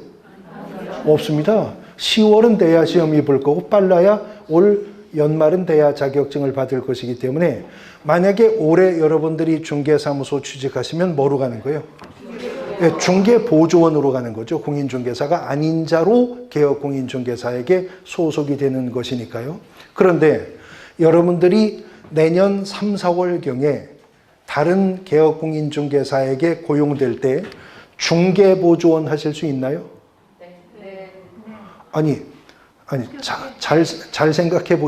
없습니다. 10월은 돼야 시험이 볼 거고 빨라야 올 연말은 돼야 자격증을 받을 것이기 때문에 만약에 올해 여러분들이 중개사무소 취직하시면 뭐로 가는 거예요? 중개보조원으로 가는 거죠. 공인중개사가 아닌 자로 개업공인중개사에게 소속이 되는 것이니까요. 그런데 여러분들이 내년 3, 4월경에 다른 개업공인중개사에게 고용될 때 중개보조원 하실 수 있나요? 네. 아니 잘 생각해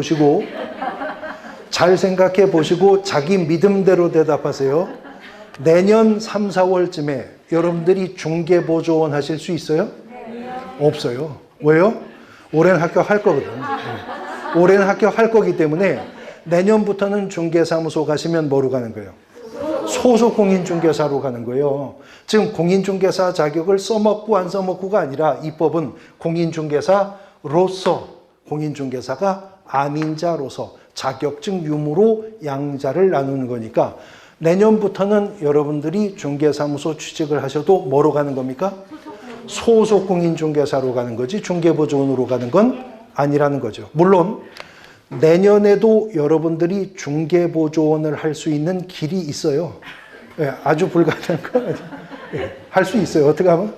보시고 자기 믿음대로 대답하세요. 내년 3, 4월쯤에 여러분들이 중개보조원 하실 수 있어요? 없어요. 왜요? 올해는 합격할 거거든요. 올해는 합격할 거기 때문에 내년부터는 중개사무소 가시면 뭐로 가는 거예요? 소속공인중개사로 가는 거예요. 지금 공인중개사 자격을 써먹고 안 써먹고가 아니라 이 법은 공인중개사로서 공인중개사가 아닌 자로서 자격증 유무로 양자를 나누는 거니까 내년부터는 여러분들이 중개사무소 취직을 하셔도 뭐로 가는 겁니까? 소속공인중개사로 가는 거지 중개보조원으로 가는 건 아니라는 거죠. 물론 내년에도 여러분들이 중개보조원을 할 수 있는 길이 있어요. 아주 불가능한 거 아니에요. 할 수 있어요. 어떻게 하면?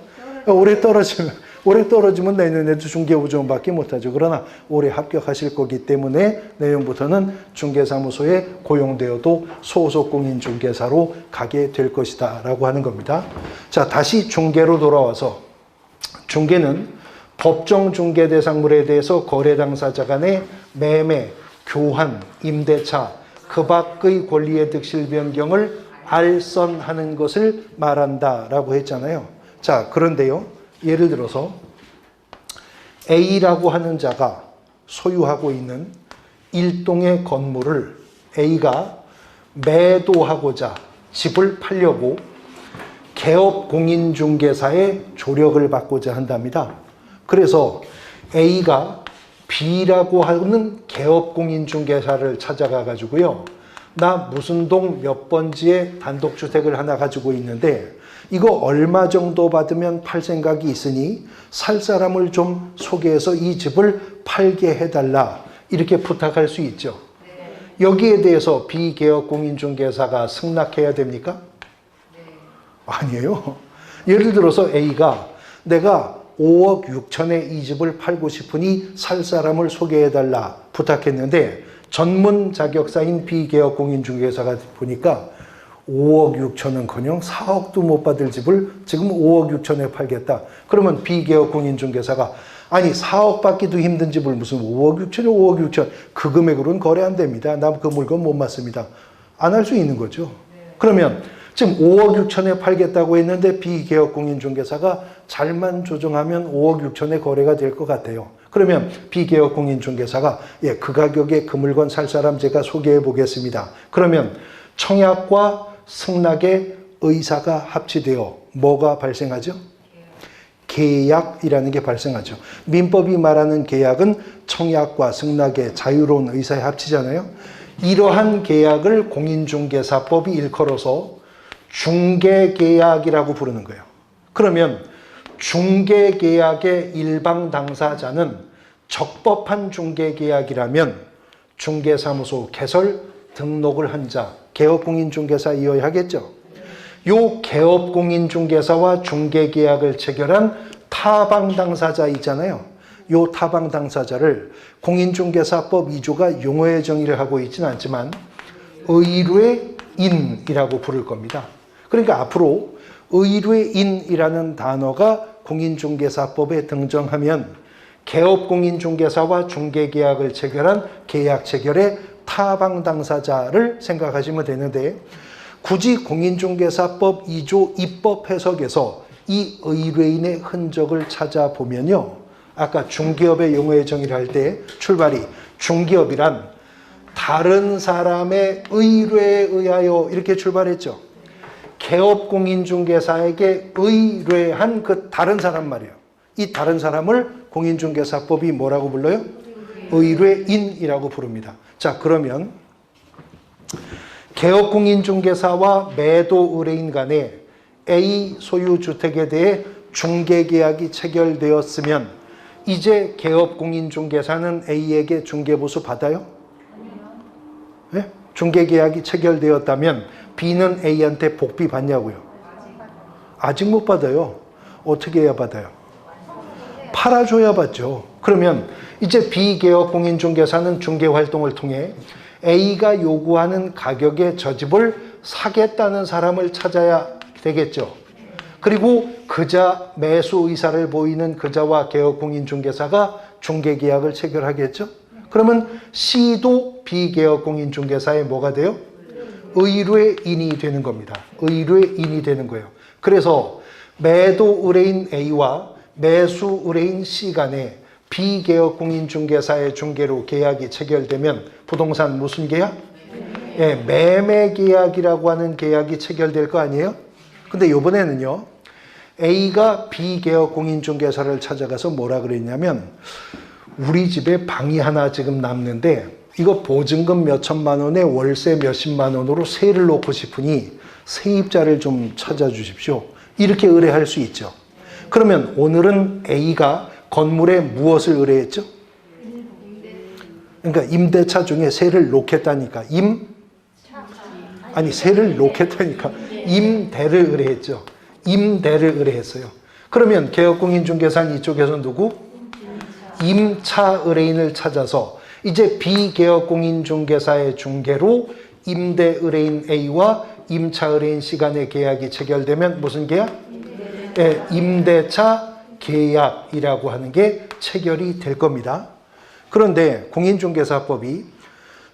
올해 떨어지면 내년에도 중개보조원밖에 못하죠. 그러나 올해 합격하실 거기 때문에 내년부터는 중개사무소에 고용되어도 소속공인중개사로 가게 될 것이다 라고 하는 겁니다. 자, 다시 중개로 돌아와서 중개는 법정 중개 대상물에 대해서 거래 당사자 간의 매매, 교환, 임대차, 그 밖의 권리의 득실 변경을 알선하는 것을 말한다라고 했잖아요. 자, 그런데요. 예를 들어서 A라고 하는 자가 소유하고 있는 일동의 건물을 A가 매도하고자 집을 팔려고 개업공인중개사의 조력을 받고자 한답니다. 그래서 A가 B라고 하는 개업공인중개사를 찾아가 가지고요. 나 무슨 동 몇 번지에 단독주택을 하나 가지고 있는데 이거 얼마 정도 받으면 팔 생각이 있으니 살 사람을 좀 소개해서 이 집을 팔게 해달라 이렇게 부탁할 수 있죠. 여기에 대해서 비개업공인중개사가 승낙해야 됩니까? 아니에요. 예를 들어서 A가 내가 5억 6천에 이 집을 팔고 싶으니 살 사람을 소개해달라 부탁했는데 전문 자격사인 비개업공인중개사가 보니까 5억 6천은커녕 4억도 못 받을 집을 지금 5억 6천에 팔겠다. 그러면 비개업공인중개사가 아니 4억 받기도 힘든 집을 무슨 5억 6천에 5억 6천 그 금액으로는 거래 안 됩니다. 나 그 물건 못 맞습니다. 안 할 수 있는 거죠. 그러면 지금 5억 6천에 팔겠다고 했는데 비개업공인중개사가 잘만 조정하면 5억 6천에 거래가 될 것 같아요. 그러면 비개업공인중개사가 예, 그 가격에 그 물건 살 사람 제가 소개해 보겠습니다. 그러면 청약과 승낙의 의사가 합치되어 뭐가 발생하죠? 계약이라는 게 발생하죠. 민법이 말하는 계약은 청약과 승낙의 자유로운 의사에 합치잖아요. 이러한 계약을 공인중개사법이 일컬어서 중개계약이라고 부르는 거예요. 그러면 중개계약의 일방 당사자는 적법한 중개계약이라면 중개사무소 개설, 등록을 한 자, 개업공인중개사이어야 하겠죠. 요 개업공인중개사와 중개계약을 체결한 타방 당사자 있잖아요. 요 타방 당사자를 공인중개사법 2조가 용어의 정의를 하고 있지는 않지만 의뢰인이라고 부를 겁니다. 그러니까 앞으로 의뢰인이라는 단어가 공인중개사법에 등장하면 개업공인중개사와 중개계약을 체결한 계약 체결의 타방 당사자를 생각하시면 되는데 굳이 공인중개사법 2조 입법 해석에서 이 의뢰인의 흔적을 찾아보면요. 아까 중개업의 용어의 정의를 할 때 출발이 중개업이란 다른 사람의 의뢰에 의하여 이렇게 출발했죠. 개업공인중개사에게 의뢰한 그 다른 사람 말이에요. 이 다른 사람을 공인중개사법이 뭐라고 불러요? 의뢰인이라고 부릅니다. 자, 그러면 개업공인중개사와 매도 의뢰인 간에 A 소유주택에 대해 중개계약이 체결되었으면 이제 개업공인중개사는 A에게 중개보수 받아요? 네? 중개계약이 체결되었다면 B는 A한테 복비 받냐고요? 아직 못 받아요. 어떻게 해야 받아요? 팔아줘야 받죠. 그러면 이제 비개업공인중개사는 중개활동을 통해 A가 요구하는 가격에 저 집을 사겠다는 사람을 찾아야 되겠죠. 그리고 그자 매수 의사를 보이는 그자와 개업공인중개사가 중개계약을 체결하겠죠. 그러면 C도 비개업공인중개사의 뭐가 돼요? 의뢰인이 되는 겁니다. 의뢰인이 되는 거예요. 그래서 매도 의뢰인 A와 매수 의뢰인 C 간에 비개업공인중개사의 중개로 계약이 체결되면 부동산 무슨 계약? 예, 매매 계약이라고 하는 계약이 체결될 거 아니에요? 근데 이번에는요. A가 비개업공인중개사를 찾아가서 뭐라 그랬냐면 우리 집에 방이 하나 지금 남는데 이거 보증금 몇 천만 원에 월세 몇십만 원으로 세를 놓고 싶으니 세입자를 좀 찾아주십시오. 이렇게 의뢰할 수 있죠. 그러면 오늘은 A가 건물에 무엇을 의뢰했죠? 그러니까 임대차 중에 세를 놓겠다니까 세를 놓겠다니까 임대를 의뢰했죠. 임대를 의뢰했어요. 그러면 개업공인중개사는 이쪽에서 누구? 임차 의뢰인을 찾아서 이제 비개업공인중개사의 중개로 임대 의뢰인 A와 임차 의뢰인 C 간의 계약이 체결되면 무슨 계약? 네, 임대차 계약이라고 하는 게 체결이 될 겁니다. 그런데 공인중개사법이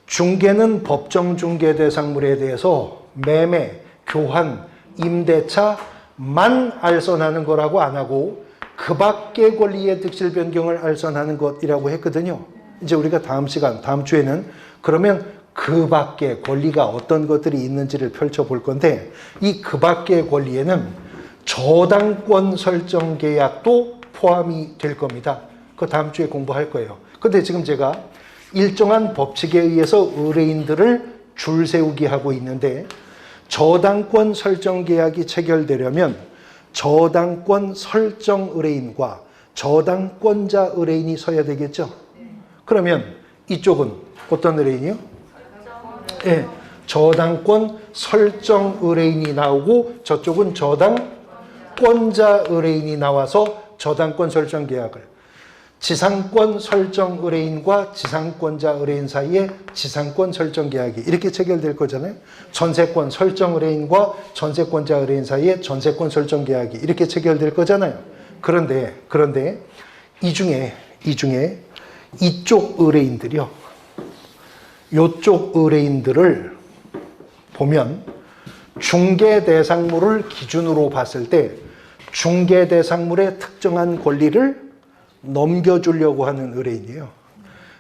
중개는 법정 중개 대상물에 대해서 매매, 교환, 임대차만 알선하는 거라고 안 하고 그 밖의 권리의 득실 변경을 알선하는 것이라고 했거든요. 이제 우리가 다음 주에는 그러면 그 밖의 권리가 어떤 것들이 있는지를 펼쳐볼 건데 이 그 밖의 권리에는 저당권 설정 계약도 포함이 될 겁니다. 그거 다음 주에 공부할 거예요. 근데 지금 제가 일정한 법칙에 의해서 의뢰인들을 줄 세우게 하고 있는데 저당권 설정 계약이 체결되려면 저당권 설정 의뢰인과 저당권자 의뢰인이 서야 되겠죠. 그러면 이쪽은 어떤 의뢰인이요? 네, 저당권 설정 의뢰인이 나오고 저쪽은 저당권자 의뢰인이 나와서 저당권 설정 계약을 지상권 설정 의뢰인과 지상권자 의뢰인 사이에 지상권 설정 계약이 이렇게 체결될 거잖아요. 전세권 설정 의뢰인과 전세권자 의뢰인 사이에 전세권 설정 계약이 이렇게 체결될 거잖아요. 그런데 이 중에 이쪽 의뢰인들이요. 이쪽 의뢰인들을 보면 중개 대상물을 기준으로 봤을 때 중개 대상물의 특정한 권리를 넘겨주려고 하는 의뢰인이에요.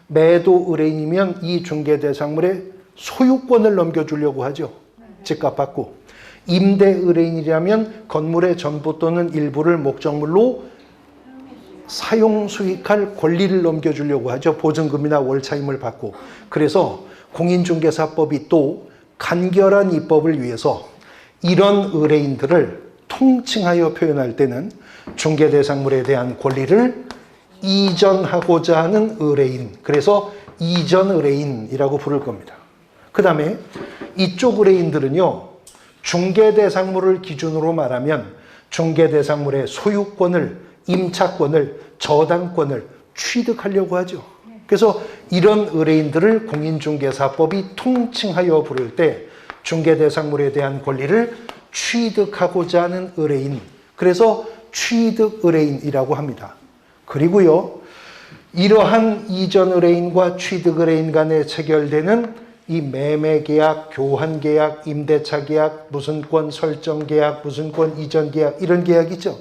매도 의뢰인이면 이 중개 대상물의 소유권을 넘겨주려고 하죠. 집값 받고. 임대 의뢰인이라면 건물의 전부 또는 일부를 목적물로 사용 수익할 권리를 넘겨주려고 하죠. 보증금이나 월차임을 받고. 그래서 공인중개사법이 또 간결한 입법을 위해서 이런 의뢰인들을 통칭하여 표현할 때는 중개대상물에 대한 권리를 이전하고자 하는 의뢰인, 그래서 이전 의뢰인이라고 부를 겁니다. 그 다음에 이쪽 의뢰인들은요, 중개대상물을 기준으로 말하면 중개대상물의 소유권을, 임차권을, 저당권을 취득하려고 하죠. 그래서 이런 의뢰인들을 공인중개사법이 통칭하여 부를 때 중개대상물에 대한 권리를 취득하고자 하는 의뢰인, 그래서 취득 의뢰인이라고 합니다. 그리고요, 이러한 이전 의뢰인과 취득 의뢰인 간에 체결되는 이 매매계약, 교환계약, 임대차계약, 무슨권 설정계약, 무슨권 이전계약, 이런 계약이죠.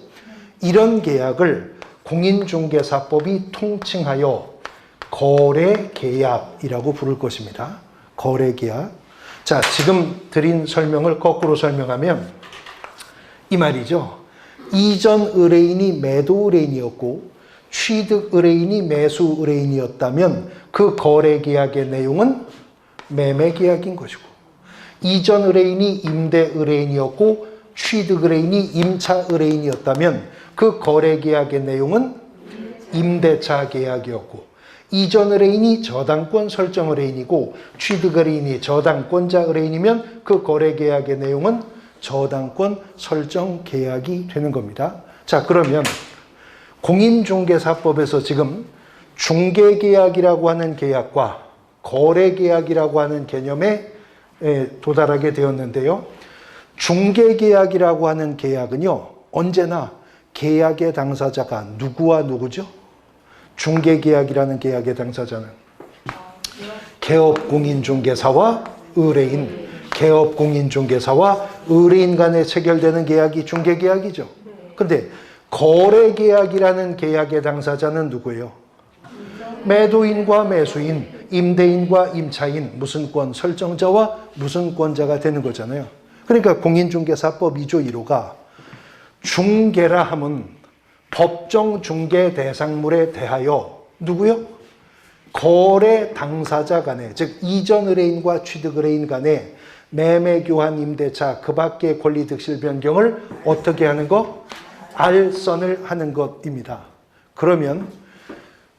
이런 계약을 공인중개사법이 통칭하여 거래계약이라고 부를 것입니다. 거래계약. 자, 지금 드린 설명을 거꾸로 설명하면 이 말이죠. 이전 의뢰인이 매도 의뢰인이었고 취득 의뢰인이 매수 의뢰인이었다면 그 거래계약의 내용은 매매계약인 것이고, 이전 의뢰인이 임대 의뢰인이었고 취득 의뢰인이 임차 의뢰인이었다면 그 거래계약의 내용은 임대차 계약이었고, 이전 의뢰인이 저당권 설정 의뢰인이고 취득 의뢰인이 저당권자 의뢰인이면 그 거래계약의 내용은 저당권 설정 계약이 되는 겁니다. 자, 그러면 공인중개사법에서 지금 중개계약이라고 하는 계약과 거래계약이라고 하는 개념에 도달하게 되었는데요. 중개계약이라고 하는 계약은요, 언제나 계약의 당사자가 누구와 누구죠? 중개계약이라는 계약의 당사자는 개업공인중개사와 의뢰인, 개업공인중개사와 의뢰인 간에 체결되는 계약이 중개계약이죠. 근데 거래계약이라는 계약의 당사자는 누구예요? 매도인과 매수인, 임대인과 임차인, 무슨권 설정자와 무슨권자가 되는 거잖아요. 그러니까 공인중개사법 2조 1호가 중개라 함은 법정 중개 대상물에 대하여 누구요? 거래 당사자 간에, 즉 이전 의뢰인과 취득 의뢰인 간에 매매, 교환, 임대차 그 밖의 권리 득실 변경을 어떻게 하는 것? 알선을 하는 것입니다. 그러면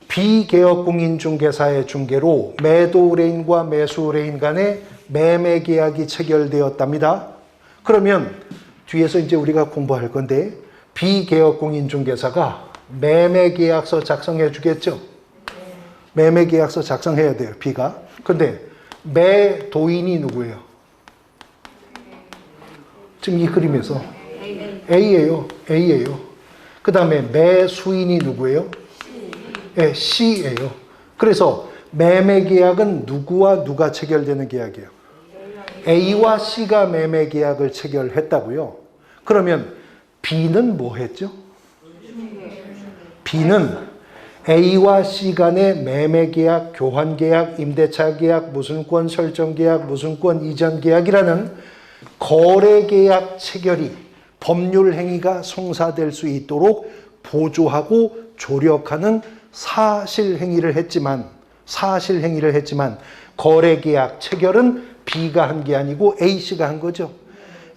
비개업공인중개사의 중개로 매도 의뢰인과 매수 의뢰인 간에 매매 계약이 체결되었답니다. 그러면 뒤에서 이제 우리가 공부할 건데 비개업공인중개사가 매매계약서 작성해 주겠죠? 매매계약서 작성해야 돼요, B가. 근데 매도인이 누구예요? 지금 이 그림에서 A예요. 그 다음에 매수인이 누구예요? 네, C예요. 그래서 매매계약은 누구와 누가 체결되는 계약이에요? A와 C가 매매계약을 체결했다고요. 그러면 B는 뭐 했죠? B는 A와 C 간의 매매계약, 교환계약, 임대차계약, 무슨권 설정계약, 무슨권 이전계약이라는 거래계약 체결이 법률 행위가 성사될 수 있도록 보조하고 조력하는 사실행위를 했지만 거래계약 체결은 B가 한 게 아니고 A씨가 한 거죠.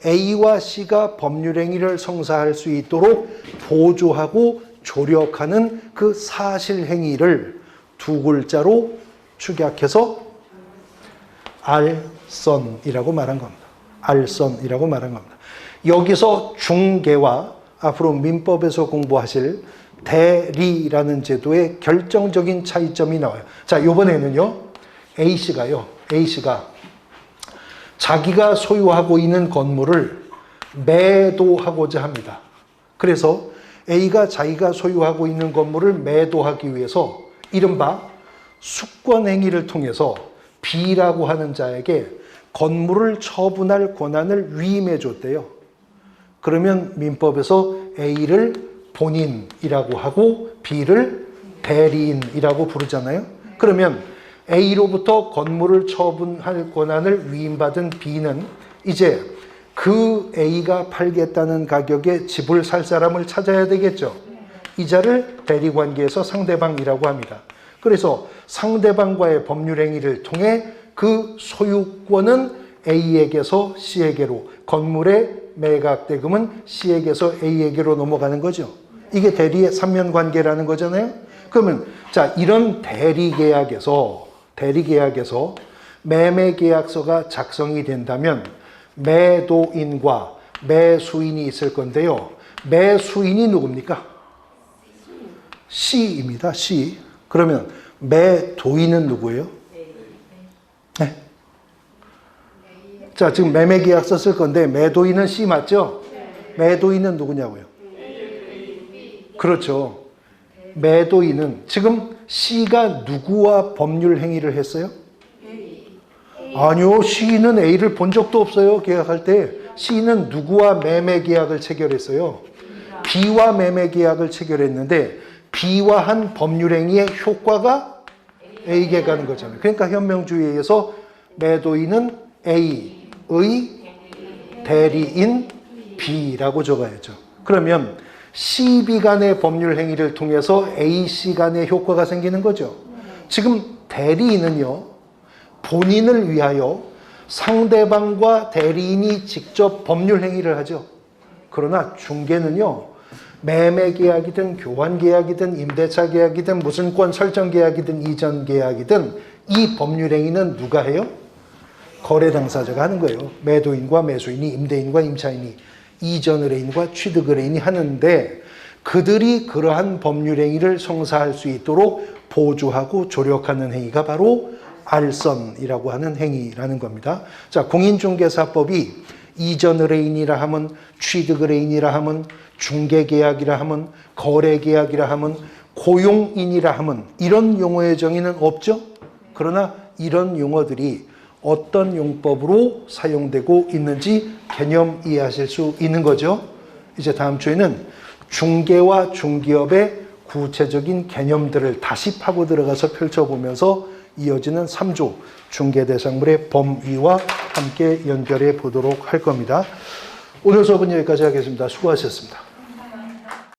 A와 C가 법률 행위를 성사할 수 있도록 보조하고 조력하는 그 사실행위를 두 글자로 축약해서 알선이라고 말한 겁니다. 알선이라고 말한 겁니다. 여기서 중개와 앞으로 민법에서 공부하실 대리라는 제도의 결정적인 차이점이 나와요. 자, 이번에는요. A씨가 자기가 소유하고 있는 건물을 매도하고자 합니다. 그래서 A가 자기가 소유하고 있는 건물을 매도하기 위해서 이른바 숙권행위를 통해서 B라고 하는 자에게 건물을 처분할 권한을 위임해 줬대요. 그러면 민법에서 A를 본인이라고 하고 B를 대리인이라고 부르잖아요. 그러면 A로부터 건물을 처분할 권한을 위임받은 B는 이제 그 A가 팔겠다는 가격에 집을 살 사람을 찾아야 되겠죠. 이자를 대리관계에서 상대방이라고 합니다. 그래서 상대방과의 법률 행위를 통해 그 소유권은 A에게서 C에게로, 건물의 매각 대금은 C에게서 A에게로 넘어가는 거죠. 이게 대리의 삼면관계라는 거잖아요. 그러면 자, 이런 대리계약에서 매매계약서가 작성이 된다면 매도인과 매수인이 있을 건데요. 매수인이 누굽니까? C입니다. C. 그러면 매도인은 누구예요? 네. 자, 지금 매매계약서 쓸 건데 매도인은 C 맞죠? 매도인은 누구냐고요? 그렇죠. 매도인은 지금 C가 누구와 법률 행위를 했어요? 아니요. C는 A를 본 적도 없어요. 계약할 때. C는 누구와 매매계약을 체결했어요? B와 매매계약을 체결했는데 B와 한 법률 행위의 효과가 A에게 가는 거잖아요. 그러니까 현명주의에 의해서 매도인은 A의 대리인 B라고 적어야죠. 그러면 C, B 간의 법률 행위를 통해서 A, C 간의 효과가 생기는 거죠. 지금 대리인은요, 본인을 위하여 상대방과 대리인이 직접 법률 행위를 하죠. 그러나 중개는요, 매매계약이든 교환계약이든 임대차 계약이든 무슨권 설정 계약이든 이전 계약이든 이 법률 행위는 누가 해요? 거래 당사자가 하는 거예요. 매도인과 매수인이, 임대인과 임차인이, 이전 의뢰인과 취득 의뢰인이 하는데 그들이 그러한 법률 행위를 성사할 수 있도록 보조하고 조력하는 행위가 바로 알선이라고 하는 행위라는 겁니다. 자, 공인중개사법이 이전 의뢰인이라 하면, 취득 의뢰인이라 하면, 중개계약이라 하면, 거래계약이라 하면, 고용인이라 하면 이런 용어의 정의는 없죠. 그러나 이런 용어들이 어떤 용법으로 사용되고 있는지 개념 이해하실 수 있는 거죠. 이제 다음 주에는 중개와 중기업의 구체적인 개념들을 다시 파고 들어가서 펼쳐보면서 이어지는 3조 중개대상물의 범위와 함께 연결해 보도록 할 겁니다. 오늘 수업은 여기까지 하겠습니다. 수고하셨습니다.